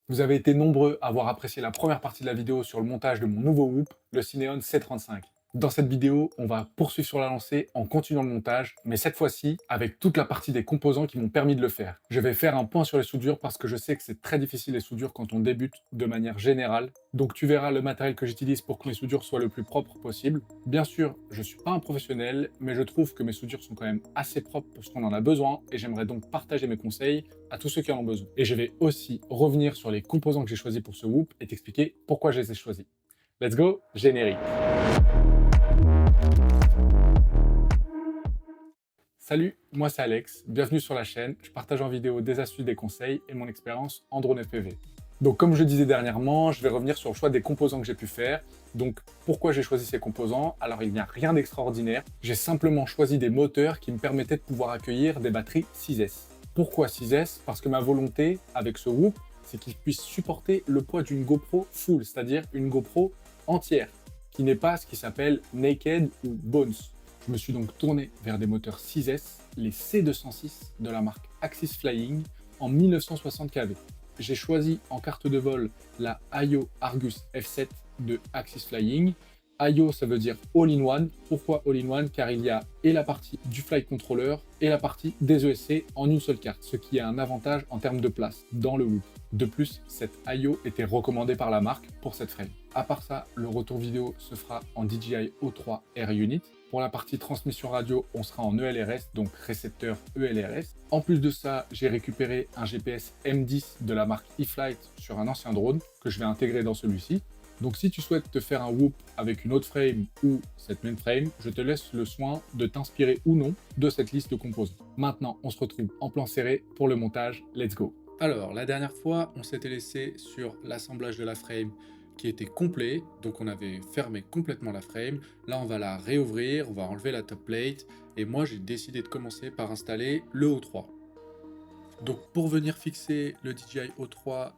Vous avez été nombreux à avoir apprécié la première partie de la vidéo sur le montage de mon nouveau Whoop, le Cineon C35. Dans cette vidéo, on va poursuivre sur la lancée en continuant le montage, mais cette fois-ci avec toute la partie des composants qui m'ont permis de le faire. Je vais faire un point sur les soudures parce que je sais que c'est très difficile les soudures quand on débute de manière générale. Donc tu verras le matériel que j'utilise pour que mes soudures soient le plus propres possible. Bien sûr, je suis pas un professionnel, mais je trouve que mes soudures sont quand même assez propres pour ce qu'on en a besoin et j'aimerais donc partager mes conseils à tous ceux qui en ont besoin. Et je vais aussi revenir sur les composants que j'ai choisis pour ce Whoop et t'expliquer pourquoi je les ai choisis. Let's go, générique. Salut, moi c'est Alex, bienvenue sur la chaîne. Je partage en vidéo des astuces, des conseils et mon expérience en drone FPV. Donc comme je disais dernièrement, je vais revenir sur le choix des composants que j'ai pu faire. Donc pourquoi j'ai choisi ces composants? Alors il n'y a rien d'extraordinaire, j'ai simplement choisi des moteurs qui me permettaient de pouvoir accueillir des batteries 6S. Pourquoi 6S? Parce que ma volonté avec ce Whoop, c'est qu'il puisse supporter le poids d'une GoPro full, c'est-à-dire une GoPro entière, qui n'est pas ce qui s'appelle naked ou bones. Je me suis donc tourné vers des moteurs 6S, les C206 de la marque Axis Flying en 1960 kV. J'ai choisi en carte de vol la AYO Argus F7 de Axis Flying. AYO, ça veut dire All-in-One. Pourquoi All-in-One? Car il y a et la partie du flight controller et la partie des ESC en une seule carte, ce qui est un avantage en termes de place dans le Whoop. De plus, cette AYO était recommandée par la marque pour cette frame. À part ça, le retour vidéo se fera en DJI O3 Air Unit. Pour la partie transmission radio, on sera en ELRS, donc récepteur ELRS. En plus de ça, j'ai récupéré un GPS M10 de la marque eFlight sur un ancien drone que je vais intégrer dans celui-ci. Donc si tu souhaites te faire un Whoop avec une autre frame ou cette même frame, je te laisse le soin de t'inspirer ou non de cette liste de composants. Maintenant, on se retrouve en plan serré pour le montage. Let's go! Alors, la dernière fois, on s'était laissé sur l'assemblage de la frame qui était complet, donc on avait fermé complètement la frame. Là, on va la réouvrir, on va enlever la top plate, et moi, j'ai décidé de commencer par installer le O3. Donc pour venir fixer le DJI O3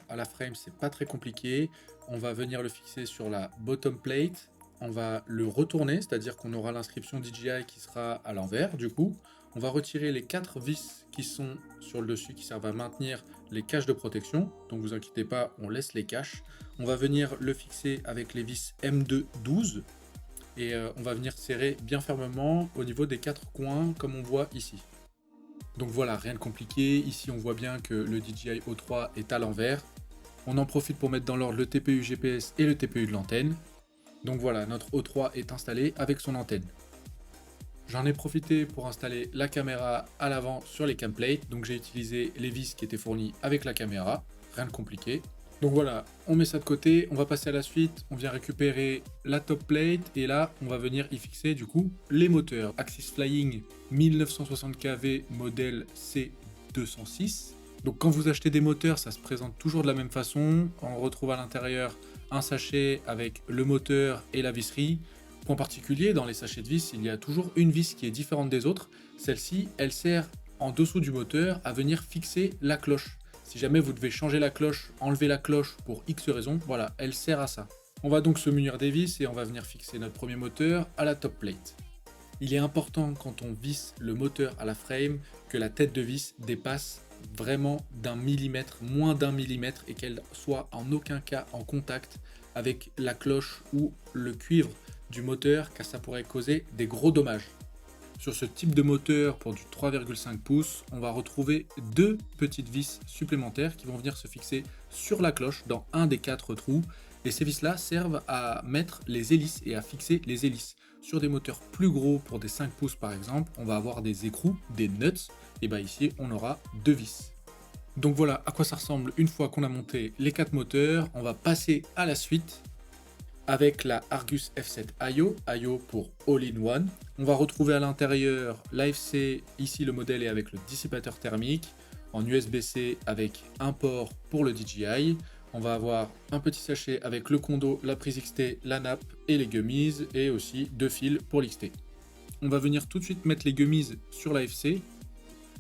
à la frame, c'est pas très compliqué. On va venir le fixer sur la bottom plate. On va le retourner, c'est-à-dire qu'on aura l'inscription DJI qui sera à l'envers du coup. On va retirer les 4 vis qui sont sur le dessus qui servent à maintenir les caches de protection. Donc vous inquiétez pas, on laisse les caches. On va venir le fixer avec les vis M2-12 et on va venir serrer bien fermement au niveau des 4 coins comme on voit ici. Donc voilà, rien de compliqué. Ici, on voit bien que le DJI O3 est à l'envers. On en profite pour mettre dans l'ordre le TPU GPS et le TPU de l'antenne. Donc voilà, notre O3 est installé avec son antenne. J'en ai profité pour installer la caméra à l'avant sur les camplates. Donc j'ai utilisé les vis qui étaient fournies avec la caméra. Rien de compliqué. Donc voilà, on met ça de côté, on va passer à la suite, on vient récupérer la top plate et là on va venir y fixer du coup les moteurs Axis Flying 1960 kV modèle C206. Donc quand vous achetez des moteurs, ça se présente toujours de la même façon, on retrouve à l'intérieur un sachet avec le moteur et la visserie. Point particulier, dans les sachets de vis, il y a toujours une vis qui est différente des autres. Celle-ci, elle sert en dessous du moteur à venir fixer la cloche. Si jamais vous devez changer la cloche, enlever la cloche pour X raison, voilà, elle sert à ça. On va donc se munir des vis et on va venir fixer notre premier moteur à la top plate. Il est important quand on visse le moteur à la frame que la tête de vis dépasse vraiment d'1 millimètre, moins d'1 millimètre et qu'elle soit en aucun cas en contact avec la cloche ou le cuivre du moteur car ça pourrait causer des gros dommages. Sur ce type de moteur pour du 3,5 pouces, on va retrouver 2 petites vis supplémentaires qui vont venir se fixer sur la cloche dans un des 4 trous. Et ces vis-là servent à mettre les hélices et à fixer les hélices. Sur des moteurs plus gros, pour des 5 pouces par exemple, on va avoir des écrous, des nuts, et bien ici on aura 2 vis. Donc voilà à quoi ça ressemble une fois qu'on a monté les 4 moteurs. On va passer à la suite avec la Argus F7 AYO, AYO pour All-in-One. On va retrouver à l'intérieur l'AFC, ici le modèle est avec le dissipateur thermique, en USB-C avec un port pour le DJI. On va avoir un petit sachet avec le condo, la prise XT, la nappe et les gummies, et aussi 2 fils pour l'XT. On va venir tout de suite mettre les gummies sur l'AFC.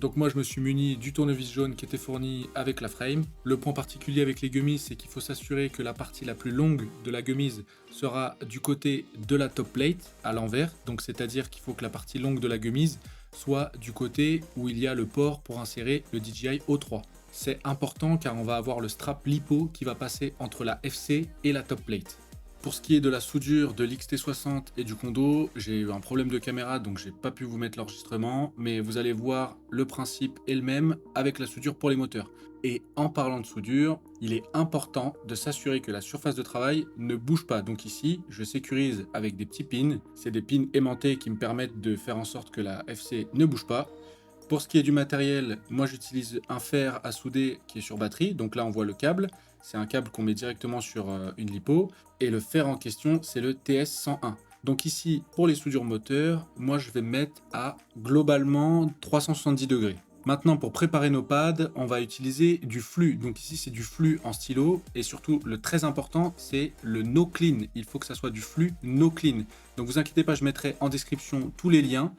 Donc moi je me suis muni du tournevis jaune qui était fourni avec la frame. Le point particulier avec les gummies, c'est qu'il faut s'assurer que la partie la plus longue de la gummies sera du côté de la top plate, à l'envers. Donc c'est-à-dire qu'il faut que la partie longue de la gummies soit du côté où il y a le port pour insérer le DJI O3. c'est important car on va avoir le strap LiPo qui va passer entre la FC et la top plate. Pour ce qui est de la soudure de l'XT60 et du Kondo, j'ai eu un problème de caméra donc j'ai pas pu vous mettre l'enregistrement, mais vous allez voir le principe est le même avec la soudure pour les moteurs. Et en parlant de soudure, il est important de s'assurer que la surface de travail ne bouge pas. Donc ici, je sécurise avec des petits pins. C'est des pins aimantés qui me permettent de faire en sorte que la FC ne bouge pas. Pour ce qui est du matériel, moi j'utilise un fer à souder qui est sur batterie. Donc là on voit le câble. C'est un câble qu'on met directement sur une lipo. Et le fer en question, c'est le TS101. Donc ici, pour les soudures moteurs, moi je vais me mettre à globalement 370 degrés. Maintenant, pour préparer nos pads, on va utiliser du flux. Donc ici, c'est du flux en stylo. Et surtout, le très important, c'est le no clean. Il faut que ça soit du flux no clean. Donc vous inquiétez pas, je mettrai en description tous les liens.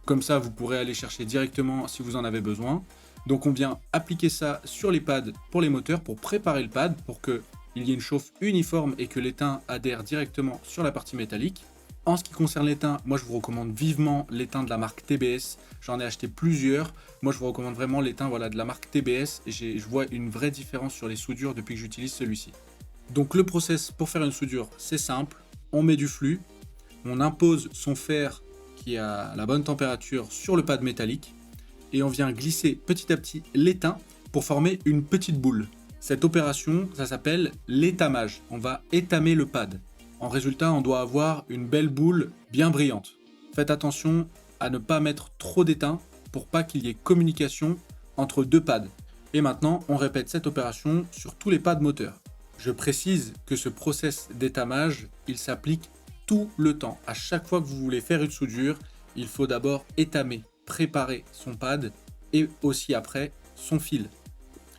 Comme ça, vous pourrez aller chercher directement si vous en avez besoin. Donc on vient appliquer ça sur les pads pour les moteurs pour préparer le pad, pour qu'il y ait une chauffe uniforme et que l'étain adhère directement sur la partie métallique. En ce qui concerne l'étain, moi je vous recommande vivement l'étain de la marque TBS. J'en ai acheté plusieurs. Moi je vous recommande vraiment l'étain de la marque TBS. Je vois une vraie différence sur les soudures depuis que j'utilise celui-ci. Donc le process pour faire une soudure, c'est simple. On met du flux, on impose son fer qui est à la bonne température sur le pad métallique et on vient glisser petit à petit l'étain pour former une petite boule. Cette opération, ça s'appelle l'étamage. On va étamer le pad. En résultat, on doit avoir une belle boule bien brillante. Faites attention à ne pas mettre trop d'étain pour pas qu'il y ait communication entre deux pads. Et maintenant, on répète cette opération sur tous les pads moteurs. Je précise que ce process d'étamage, il s'applique tout le temps. À chaque fois que vous voulez faire une soudure, il faut d'abord étamer, préparer son pad et aussi après son fil.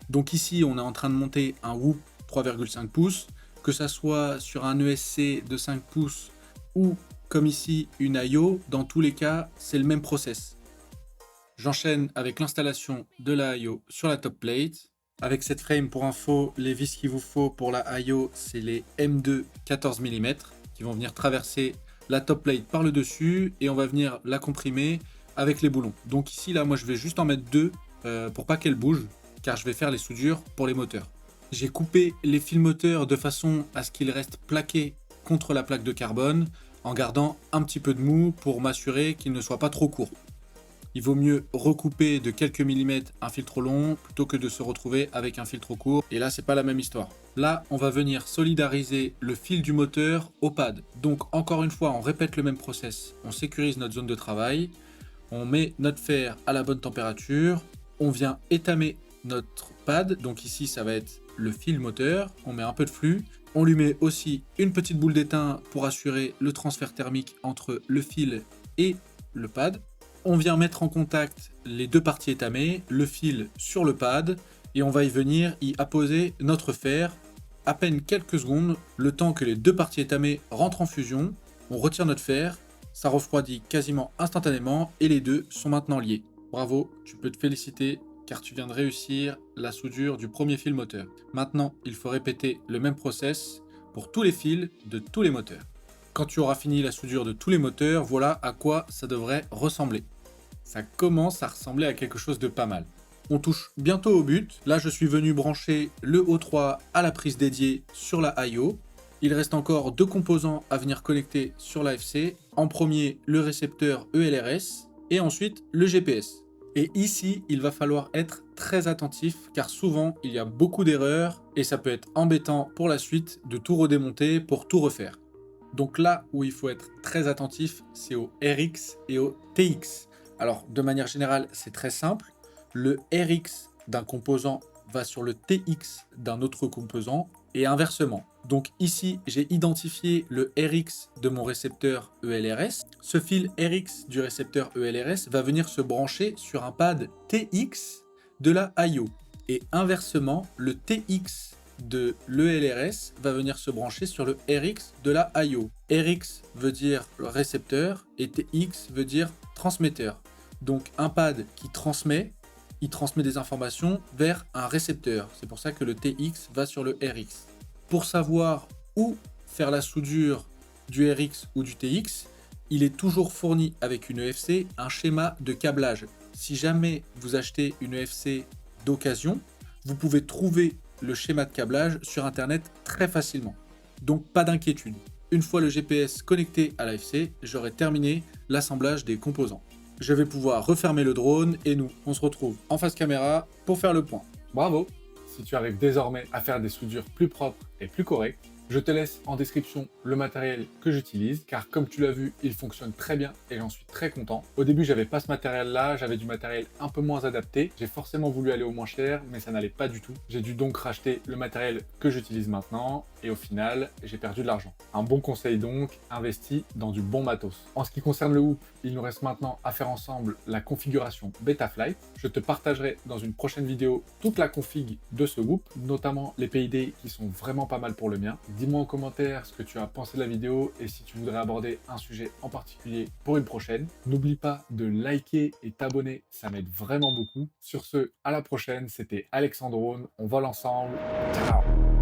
Donc ici, on est en train de monter un Whoop 3,5 pouces. Que ça soit sur un ESC de 5 pouces ou comme ici une IO, dans tous les cas, c'est le même process. J'enchaîne avec l'installation de la IO sur la top plate. Avec cette frame, pour info, les vis qu'il vous faut pour la IO, c'est les M2 14 mm qui vont venir traverser la top plate par le dessus et on va venir la comprimer avec les boulons. Donc ici, là, moi, je vais juste en mettre deux pour pas qu'elle bouge, car je vais faire les soudures pour les moteurs. J'ai coupé les fils moteurs de façon à ce qu'ils restent plaqués contre la plaque de carbone en gardant un petit peu de mou pour m'assurer qu'ils ne soient pas trop courts. Il vaut mieux recouper de quelques millimètres un fil trop long plutôt que de se retrouver avec un fil trop court. Et là, c'est pas la même histoire. Là, on va venir solidariser le fil du moteur au pad. Donc, encore une fois, on répète le même process. On sécurise notre zone de travail. On met notre fer à la bonne température. On vient étamer notre pad. Donc ici, ça va être le fil moteur, on met un peu de flux, on lui met aussi une petite boule d'étain pour assurer le transfert thermique entre le fil et le pad. On vient mettre en contact les deux parties étamées, le fil sur le pad, et on va y venir y apposer notre fer. À peine quelques secondes, le temps que les deux parties étamées rentrent en fusion, on retire notre fer, ça refroidit quasiment instantanément et les deux sont maintenant liés. Bravo, tu peux te féliciter car tu viens de réussir la soudure du premier fil moteur. Maintenant, il faut répéter le même process pour tous les fils de tous les moteurs. Quand tu auras fini la soudure de tous les moteurs, voilà à quoi ça devrait ressembler. Ça commence à ressembler à quelque chose de pas mal. On touche bientôt au but. Là, je suis venu brancher le O3 à la prise dédiée sur la IO. Il reste encore deux composants à venir connecter sur l'AFC. En premier, le récepteur ELRS et ensuite le GPS. Et ici, il va falloir être très attentif car souvent, il y a beaucoup d'erreurs et ça peut être embêtant pour la suite de tout redémonter pour tout refaire. Donc là où il faut être très attentif, c'est au RX et au TX. Alors, de manière générale, c'est très simple. Le RX d'un composant va sur le TX d'un autre composant et inversement. Donc ici, j'ai identifié le RX de mon récepteur ELRS. Ce fil RX du récepteur ELRS va venir se brancher sur un pad TX de la IO. Et inversement, le TX de l'ELRS va venir se brancher sur le RX de la IO. RX veut dire récepteur et TX veut dire transmetteur. Donc un pad qui transmet, il transmet des informations vers un récepteur. C'est pour ça que le TX va sur le RX. Pour savoir où faire la soudure du RX ou du TX, il est toujours fourni avec une EFC un schéma de câblage. Si jamais vous achetez une EFC d'occasion, vous pouvez trouver le schéma de câblage sur internet très facilement. Donc pas d'inquiétude. Une fois le GPS connecté à l'AFC, j'aurai terminé l'assemblage des composants. Je vais pouvoir refermer le drone et nous, on se retrouve en face caméra pour faire le point. Bravo! Si tu arrives désormais à faire des soudures plus propres et plus correctes, je te laisse en description le matériel que j'utilise, car comme tu l'as vu, il fonctionne très bien et j'en suis très content. Au début, j'avais pas ce matériel-là, j'avais du matériel un peu moins adapté. J'ai forcément voulu aller au moins cher, mais ça n'allait pas du tout. J'ai dû donc racheter le matériel que j'utilise maintenant et au final, j'ai perdu de l'argent. Un bon conseil donc, investis dans du bon matos. En ce qui concerne le hoop, il nous reste maintenant à faire ensemble la configuration Betaflight. Je te partagerai dans une prochaine vidéo toute la config de ce hoop, notamment les PID qui sont vraiment pas mal pour le mien. Dis-moi en commentaire ce que tu as pensé de la vidéo et si tu voudrais aborder un sujet en particulier pour une prochaine. N'oublie pas de liker et t'abonner, ça m'aide vraiment beaucoup. Sur ce, à la prochaine, c'était Alexandrone, on vole ensemble, ciao!